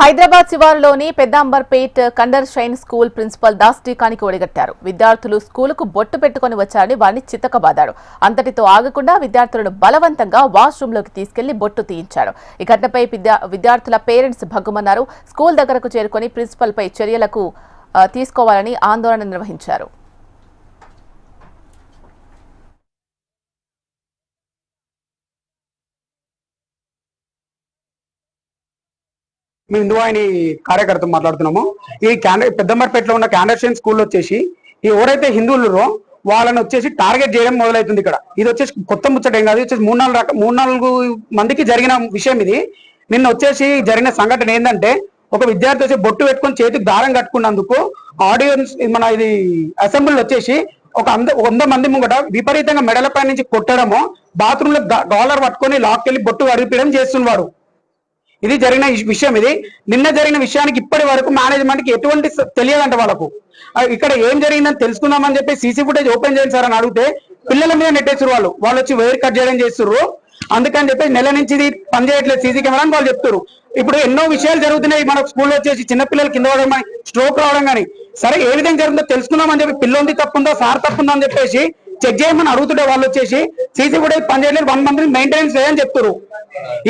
హైదరాబాద్ శివారులోని పెద్దాంబర్పేట్ kinder shine school principal Das టీకానికి ఒడిగట్టారు. విద్యార్థులు స్కూలుకు బొట్టు పెట్టుకుని వచ్చారని వారిని చితకబాదారు. అంతటితో ఆగకుండా విద్యార్థులను బలవంతంగా వాష్రూంలోకి తీసుకెళ్లి బొట్టు తీయించారు. ఈ ఘటనపై విద్యార్థుల పేరెంట్స్ భగ్గుమన్నారు. స్కూల్ దగ్గరకు చేరుకుని ప్రిన్సిపల్పై చర్యలకు తీసుకోవాలని ఆందోళన నిర్వహించారు. మేము హిందువాహిని కార్యకర్త మాట్లాడుతున్నాము. ఈ పెద్దంబర్పేటలో ఉన్న క్యాండర్షైన్ స్కూల్ వచ్చేసి ఎవరైతే హిందువులు వాళ్ళని వచ్చేసి టార్గెట్ చేయడం మొదలవుతుంది. ఇక్కడ ఇది వచ్చేసి కొత్త ముచ్చట ఏం కాదు. వచ్చేసి మూడు నాలుగు మందికి జరిగిన విషయం ఇది. నిన్న వచ్చేసి జరిగిన సంఘటన ఏంటంటే, ఒక విద్యార్థి వచ్చి బొట్టు పెట్టుకొని చేతికి దారం కట్టుకున్నందుకు ఆడియన్స్ మన ఇది అసెంబ్లీలో వచ్చేసి ఒక 100 మంది ముంగట విపరీతంగా మెడలపై నుంచి కొట్టడము, బాత్రూమ్ లో డాలర్ పట్టుకొని లాక్కెళ్ళి బొట్టు అరిపడం చేస్తున్నారు. ఇది జరిగిన విషయం. ఇది నిన్న జరిగిన విషయానికి ఇప్పటి వరకు మేనేజ్మెంట్ కి ఎటువంటి తెలియదంట వాళ్ళకు. ఇక్కడ ఏం జరిగిందని తెలుసుకుందామని చెప్పి సీసీ ఫుటేజ్ ఓపెన్ చేయండి సార్ అని అడిగితే పిల్లల మీద నెట్టేసారు. వాళ్ళు వచ్చి వైర్ కట్ చేయడం చేస్తున్నారు. అందుకని చెప్పి నెల నుంచి ఇది పనిచేయట్లేదు సీసీ కెమెరా అని వాళ్ళు చెప్తారు. ఇప్పుడు ఎన్నో విషయాలు జరుగుతున్నాయి మన స్కూల్లో వచ్చేసి చిన్నపిల్లలు కింద పడడం కానీ స్ట్రోక్ రావడం కానీ. సరే ఏ విధంగా జరుగుతుందో తెలుసుకుందామని చెప్పి పిల్లలు తప్పుందో సార్ తప్పుందో అని చెప్పేసి చెక్ చేయమని అడుగుతుంటే వాళ్ళు వచ్చేసి సీసీ ఫుటేజ్ పనిచేయలేదు, 1 మంత్ మెయింటెనెన్స్ చేయని చెప్తారు.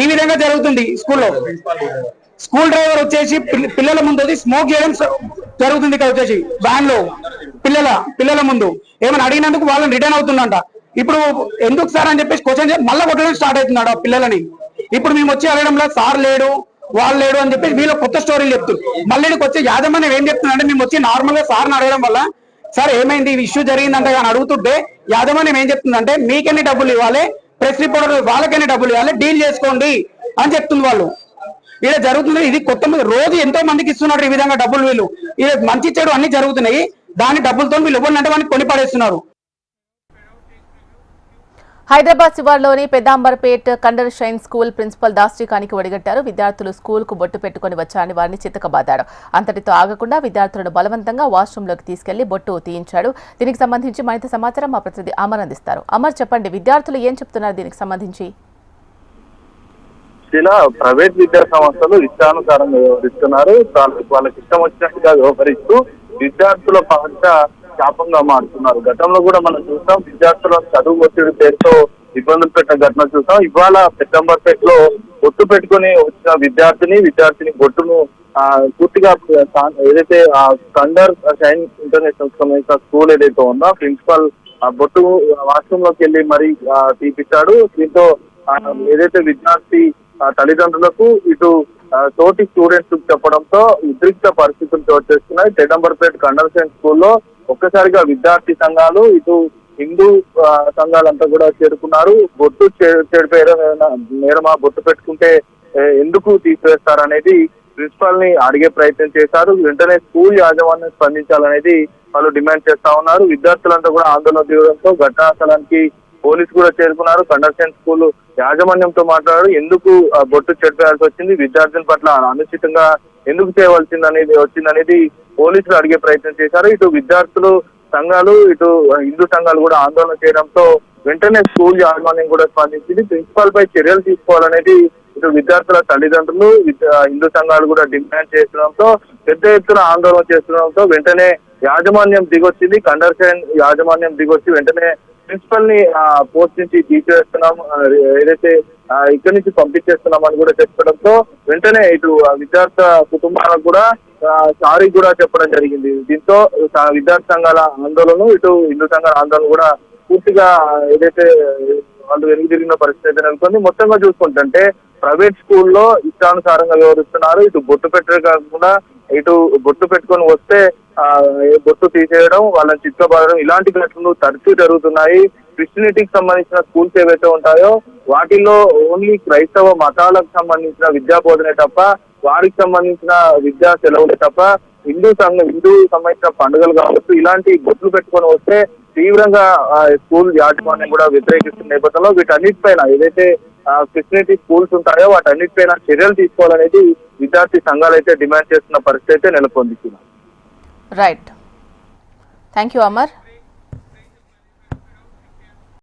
ఈ విధంగా జరుగుతుంది స్కూల్లో. స్కూల్ డ్రైవర్ వచ్చేసి పిల్లల ముందు స్మోక్ చేయడం జరుగుతుంది. ఇక్కడ వచ్చేసి వ్యాన్ లో పిల్లల ముందు ఏమైనా అడిగినందుకు వాళ్ళని రిటర్న్ అవుతుందంట. ఇప్పుడు ఎందుకు సార్ అని చెప్పేసి క్వశ్చన్ మళ్ళీ కొట్టడం స్టార్ట్ అవుతున్నాడు ఆ పిల్లలని. ఇప్పుడు మేము వచ్చి అడగడంలో సార్ లేడు వాళ్ళు లేడు అని చెప్పి వీళ్ళు కొత్త స్టోరీలు చెప్తారు. మళ్ళీ వచ్చి యాజమాన్యం ఏం చెప్తున్నారంటే, మేము వచ్చి నార్మల్ గా సార్ని అడగడం వల్ల సార్ ఏమైంది ఈ ఇష్యూ జరిగిందంటే కానీ అడుగుతుంటే యాజమాన్యం ఏం చెప్తుందంటే, మీకెన్ని డబ్బులు ఇవ్వాలి, ప్రెస్ రిపోర్టర్ వాళ్ళకైనా డబ్బులు ఇవ్వాలి, డీల్ చేసుకోండి అని చెప్తుంది వాళ్ళు. ఇలా జరుగుతుంది. ఇది కొత్త రోజు ఎంతో మందికి ఇస్తున్నారు ఈ విధంగా డబ్బులు. వీళ్ళు ఇది మంచి చెడు అన్ని జరుగుతున్నాయి. దాని డబ్బులతో వీళ్ళు ఇవ్వాలంటే వాడిని కొని పడేస్తున్నారు. హైదరాబాద్ శివార్లోని Peddamberpet kinder shine school principal Das టీకానికి ఒడిగట్టారు. విద్యార్థులు స్కూల్కు బొట్టు పెట్టుకుని వచ్చారని వారిని చితకబాదాడు. అంతటితో ఆగకుండా విద్యార్థులను బలవంతంగా వాష్రూంలోకి తీసుకెళ్లి బొట్టు తీయించాడు. దీనికి సంబంధించి మరింత సమాచారం మా ప్రతినిధి అమర్ అందిస్తారు. అమర్, చెప్పండి, విద్యార్థులు ఏం చెప్తున్నారు దీనికి సంబంధించి? ఇలా ప్రైవేట్ విద్యా సంస్థలు ఇష్టానుసారంగా వ్యవహరిస్తున్నారు. వాళ్ళకి ఇష్టం వచ్చినట్టుగా వ్యవహరిస్తూ విద్యార్థుల పట్ల శాపంగా మారుతున్నారు. గతంలో కూడా మనం చూసాం, విద్యార్థుల చదువు ఒత్తిడి పేరుతో ఇబ్బందులు పెట్టిన ఘటన చూసాం. ఇవాళ పెద్దంబర్పేటలో బొట్టు పెట్టుకుని వచ్చిన విద్యార్థిని బొట్టును పూర్తిగా ఏదైతే కండర్ షైన్ ఇంటర్నేషనల్ సంబంధించిన స్కూల్ ఏదైతే ఉందో ప్రిన్సిపల్ బొట్టు వాష్రూమ్ లోకి వెళ్ళి మరీ తీపిచ్చాడు. దీంతో ఏదైతే విద్యార్థి తల్లిదండ్రులకు ఇటు తోటి స్టూడెంట్స్ చెప్పడంతో ఉద్రిక్త పరిస్థితులు చోటు చేసుకున్నాయి. పెద్దంబర్పేట కండర్ షైన్ స్కూల్లో ఒక్కసారిగా విద్యార్థి సంఘాలు ఇటు హిందూ సంఘాలంతా కూడా చేరుకున్నారు. బొట్టు నేరమా బొట్టు పెట్టుకుంటే ఎందుకు తీసివేస్తారనేది ప్రిన్సిపల్ ని అడిగే ప్రయత్నం చేశారు. వెంటనే స్కూల్ యాజమాన్యం స్పందించాలనేది వాళ్ళు డిమాండ్ చేస్తా ఉన్నారు. విద్యార్థులంతా కూడా ఆందోళన దిగడంతో ఘటనా స్థలానికి పోలీసు కూడా చేరుకున్నారు. కండర్ షైన్ స్కూల్ యాజమాన్యంతో మాట్లాడారు. ఎందుకు బొట్టు చెడిపేయాల్సి వచ్చింది, విద్యార్థుల పట్ల అనుచితంగా ఎందుకు వచ్చిందనేది పోలీసులు అడిగే ప్రయత్నం చేశారు. ఇటు విద్యార్థులు సంఘాలు ఇటు హిందూ సంఘాలు కూడా ఆందోళన చేయడంతో వెంటనే స్కూల్ యాజమాన్యం కూడా స్పందించింది. ప్రిన్సిపాల్ పై చర్యలు తీసుకోవాలనేది ఇటు విద్యార్థుల తల్లిదండ్రులు హిందూ సంఘాలు కూడా డిమాండ్ చేస్తుండడంతో పెద్ద ఎత్తున ఆందోళన చేస్తుండడంతో వెంటనే యాజమాన్యం దిగొచ్చింది. కండర్ షైన్ యాజమాన్యం దిగొచ్చి వెంటనే ప్రిన్సిపల్ ని పోస్ట్ నుంచి తీసివేస్తున్నాం, ఏదైతే ఇక్కడి నుంచి పంపించేస్తున్నామని కూడా చెప్పడంతో వెంటనే ఇటు విద్యార్థి కుటుంబాలకు కూడా సారీ కూడా చెప్పడం జరిగింది. దీంతో విద్యార్థి సంఘాల ఆందోళన ఇటు హిందూ సంఘాల ఆందోళన కూడా పూర్తిగా ఏదైతే వాళ్ళు వెనుక తిరిగిన పరిస్థితి నెలకొంది. మొత్తంగా చూసుకుంటుంటే ప్రైవేట్ స్కూల్లో ఇష్టానుసారంగా వ్యవహరిస్తున్నారు. ఇటు బొట్టు పెట్టే కాకుండా ఇటు బొట్టు పెట్టుకొని వస్తే బొట్టు తీసేయడం, వాళ్ళని చిత్కబాదడం, ఇలాంటి ఘటనలు తరచూ జరుగుతున్నాయి. క్రిస్టియనిటీకి సంబంధించిన స్కూల్స్ ఏవైతే ఉంటాయో వాటిల్లో ఓన్లీ క్రైస్తవ మతాలకు సంబంధించిన విద్యా బోధనే తప్ప, వారికి సంబంధించిన విద్యా సెలవులే తప్ప హిందూ సంబంధించిన పండుగలు కావచ్చు ఇలాంటి బొట్లు పెట్టుకొని వస్తే తీవ్రంగా స్కూల్ యాజమాన్యం కూడా వ్యతిరేకిస్తున్న నేపథ్యంలో వీటన్నిటిపైన ఏదైతే క్రిస్టియనిటీ స్కూల్స్ ఉంటాయో వాటన్నిటిపైన చర్యలు తీసుకోవాలనేది విద్యార్థి సంఘాలు అయితే డిమాండ్ చేస్తున్న పరిస్థితి అయితే నెలకొంది. Right, thank you Amar.